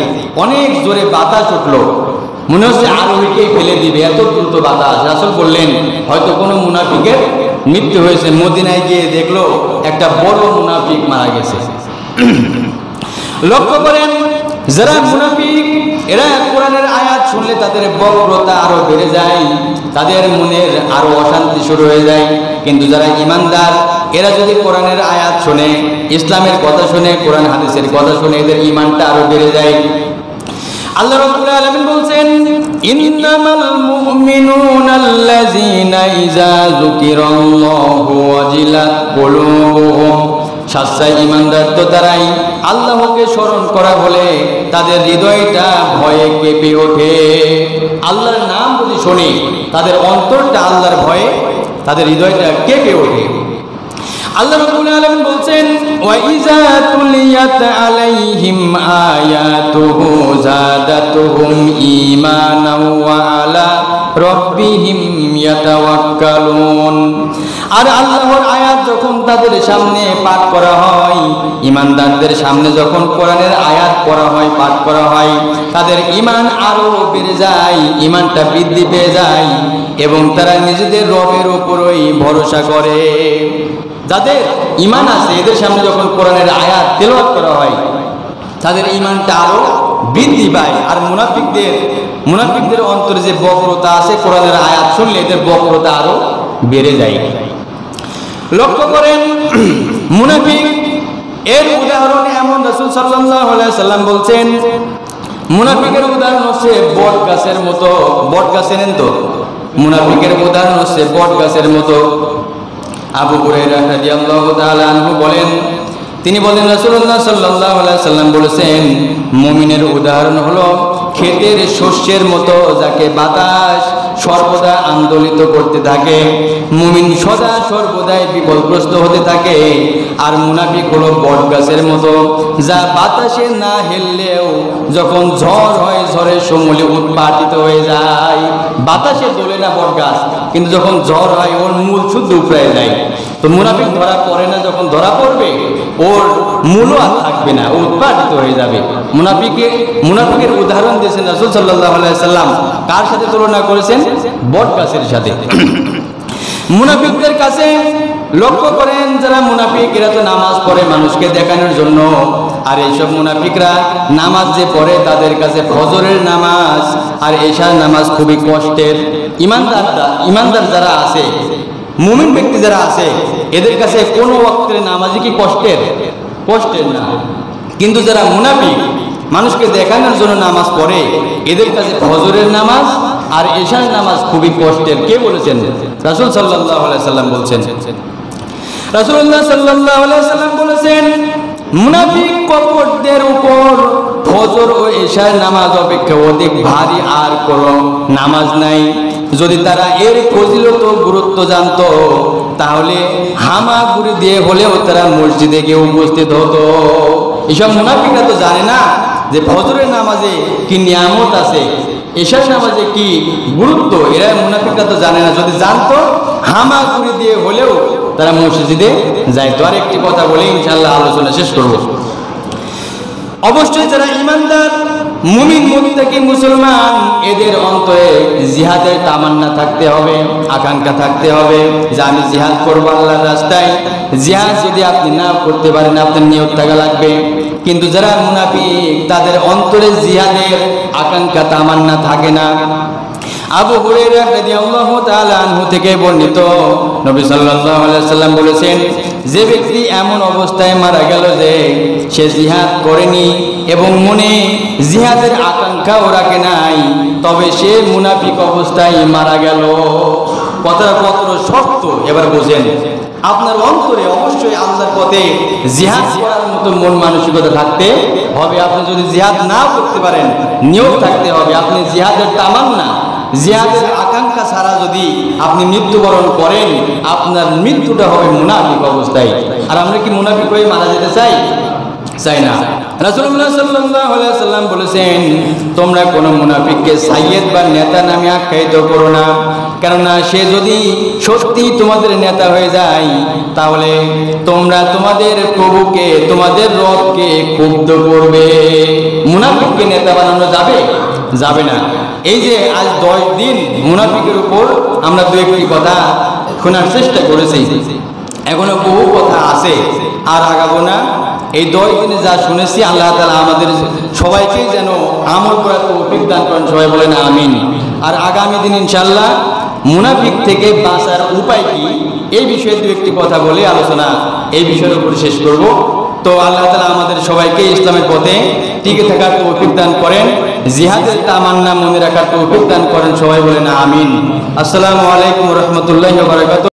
অনেক জোরে বাতাস উঠলো, মনে হচ্ছে আরোহীকে ফেলে দিবে, এত দ্রুত বাতাস। রাসূল বললেন, হয়তো কোনো মুনাফিকের মৃত্যু হয়েছে। মদিনায় গিয়ে দেখলো একটা বড় মুনাফিক মারা গেছে। লক্ষ্য করেন, যারা মুনাফিক, এরা কোরআনের আয়াত শুনলে তাদের বক্রতা আরো বেড়ে যায়, তাদের মনের আরো অশান্তি শুরু হয়ে যায়। কিন্তু যারা ঈমানদার, এরা যদি কোরআনের আয়াত শুনে, ইসলামের কথা শুনে, কোরআন হাদিসের কথা শুনে, এদের ঈমানটা আরো বেড়ে যায়। আল্লাহ রাব্বুল আলামিন বলছেন, ইন্নামাল মুমিনুনাল্লাযীনা ইযা যুকিরাল্লাহু ওয়াজিলাত কুলুবুহুম। সচ্চাই ঈমানদার তো তারাই, আল্লাহকে স্মরণ করা বলে তাদের হৃদয়টা ভয়ে কেঁপে ওঠে। আল্লাহর নাম যদি শুনি, তাদের অন্তরটা আল্লাহর ভয়ে, তাদের হৃদয়টা কেঁপে ওঠে। আল্লাহ রাব্বুল আলামিন বলছেন, ওয়া ইযা তুলি তুলিয়াত আলাইহিম আয়াতুহু যাদাতুহুম ঈমানাও ওয়া আলা রাব্বিহিম ইয়াতাওয়াক্কালুন। আর আল্লাহর আয়াত যখন তাদের সামনে পাঠ করা হয়, ঈমানদারদের সামনে যখন কোরআনের আয়াত পড়া হয়, পাঠ করা হয়, তাদের ঈমান আরো বেড়ে যায়, ঈমানটা বৃদ্ধি পেয়ে যায় এবং তারা নিজেদের রবের উপরই ভরসা করে। যাদের ঈমান আছে এদের সামনে যখন কোরআনের আয়াত তেলাওয়াত করা হয় তাদের ঈমানটা আরো বৃদ্ধি পায়। আর মুনাফিকদের অন্তরে যে বক্রতা আছে কোরআনের আয়াত শুনলে এদের বক্রতা আরো বেড়ে যায়। লক্ষ্য করেন মুনাফিক এর উদাহরণ এমন রাসূল সাল্লাল্লাহু আলাইহি সাল্লাম বলছেন, মুনাফিকের উদাহরণ হচ্ছে বট গাছের মতো। বট গাছ চেনেন তো? মুনাফিকের উদাহরণ হচ্ছে বট গাছের মতো। আবু হুরায়রা রাদিয়াল্লাহু তাআলা আনহু বলেন, তিনি বলেন রাসূলুল্লাহ সাল্লাল্লাহু আলাইহি সাল্লাম বলেছেন, মুমিনের উদাহরণ হলো ক্ষেতের শস্যের মতো যাকে বাতাস সর্বদা আন্দোলিত করতে থাকে। মুমিন সদা সর্বদাই বিপদগ্রস্ত হতে থাকে। আর মুনাফিক হলো বটগাছের মতো যা বাতাসে না হেললেও যখন ঝড় হয় ঝড়ের সমূলে উৎপাটিত হয়ে যায়। বাতাসে দোলে না বটগাছ, কিন্তু যখন ঝড় হয় ওর মূল শুদ্ধ উপড়ে যায়। তো মুনাফিক ধরা পড়ে না, যখন ধরা পড়বে ওর মূলও আর থাকবে না, ও উৎপাটিত হয়ে যাবে। মুনাফিকের উদাহরণ দিয়েছেন রাসূল সাল্লাল্লাহু আলাইহি সাল্লাম। কার সাথে তুলনা করেছেন? বট গাছের সাথে। মুনাফিকদের কাছে লক্ষ্য করেন, যারা মুনাফিক এরা তো নামাজ পড়ে মানুষকে দেখানোর জন্য। আর এইসব মুনাফিকরা নামাজ যে পড়ে তাদের কাছে ফজরের নামাজ আর এশার নামাজ খুবই কষ্টের। ইমানদার যারা আছে, মুমিন ব্যক্তি যারা আছে, এদের কাছে কোনো ওয়াক্তের নামাজই কি কষ্টের না। কিন্তু যারা মুনাফিক মানুষকে দেখানোর জন্য নামাজ পড়ে এদের কাছে ফজরের নামাজ আর এশার নামাজ খুবই কষ্টের। কে বলেছেন? রাসূল সাল্লাল্লাহু আলাইহি সাল্লাম বলছেন। রাসূলুল্লাহ সাল্লাল্লাহু আলাইহি সাল্লাম বলেছেন, মুনাফিক কপটদের উপর ফজর ও এশার নামাজ অপেক্ষা অধিক ভারী আর কোনো নামাজ নাই। যদি তারা এর ফজিলত ও গুরুত্ব জানতো তাহলে হামাগুড়ি দিয়ে হলেও তারা মসজিদে গিয়ে উপস্থিত হতো। এসব মুনাফিকরা তো জানে না যে ফজরের নামাজে কি নিয়ামত আছে, এশার নামাজে কি গুরুত্ব। এরা মুনাফিকরা তো জানে না। যদি জানতো হামাগুড়ি দিয়ে হলেও তারা মসজিদে যাইতো। আর একটি কথা বলে ইনশাআল্লাহ আলোচনা শেষ করব। অবশ্যই যারা ঈমানদার মুমিন মুত্তাকি মুসলমান এদের অন্তরে জিহাদের তামান্না থাকতে হবে, আকাঙ্ক্ষা থাকতে হবে যে আমি জিহাদ করবো আল্লাহর রাস্তায়। জিহাদ যদি আপনি না করতে পারেন আপনার নিয়ত থাকা লাগবে। কিন্তু যারা মুনাফিক তাদের অন্তরে জিহাদের আকাঙ্ক্ষা তামান্না থাকে না। আবু হুরায়রা রাদিয়াল্লাহু তাআলা আনহু থেকে বর্ণিত, নবী সাল্লাল্লাহু আলাইহি সাল্লাম বলেছেন, যে ব্যক্তি এমন অবস্থায় মারা গেল যে সে জিহাদ করেনি এবং মনে জিহাদের আকাঙ্ক্ষাও রাখে নাই, তবে সে মুনাফিক অবস্থায় মারা গেল। কথাটা কতটা শক্ত এবার বোঝেন। আপনার অন্তরে অবশ্যই আল্লাহর পথে জিহাদ করার মতো মন মানসিকতা থাকতে হবে। আপনি যদি জিহাদ না করতে পারেন নিয়ত থাকতে হবে। আপনি জিহাদের তামান্না জিহাদের আকাঙ্ক্ষা ছাড়া যদি আপনি মৃত্যুবরণ করেন আপনার মৃত্যুটা হবে মুনাফিক অবস্থায়। আর আমরা কি মুনাফিক হয়ে মারা যেতে চাই না। রাসূলুল্লাহ সাল্লাল্লাহু আলাইহি সাল্লাম বলেছেন, তোমরা কোনো মুনাফিককে সাইয়্যেদ বা নেতা নামে আখ্যায়িত করো না, কেননা সে যদি সত্যি তোমাদের নেতা হয়ে যায় তাহলে তোমরা তোমাদের প্রভুকে তোমাদের রবকে ক্ষুব্ধ করবে। মুনাফিককে নেতা বানানো যাবে না। এই যে আজ 10 দিন মুনাফিকের উপর আমরা দু একটি কথা শোনার চেষ্টা করেছি, এখনো বহু কথা আছে আর আগাবো না। এই 10 দিনে যা শুনেছি আল্লাহ তাআলা আমাদের সবাইকে যেন আমল করার তৌফিক দান করেন। সবাই বলেন আমিন। আর আগামী দিন ইনশাআল্লাহ মুনাফিক থেকে বাঁচার উপায় কি এই বিষয়ে দু একটি কথা বলে আলোচনা এই বিষয়ের উপর শেষ করব। তো আল্লাহ তাআলা আমাদের সবাইকে ইসলামের পথে টিকে থাকার তৌফিক দান করেন, জিহাদের তামান্না মনে রাখার তৌফিক দান করেন। সবাই বলেন আমিন। আসসালামু আলাইকুম ওয়া রাহমাতুল্লাহি ওয়া বারাকাতুহু।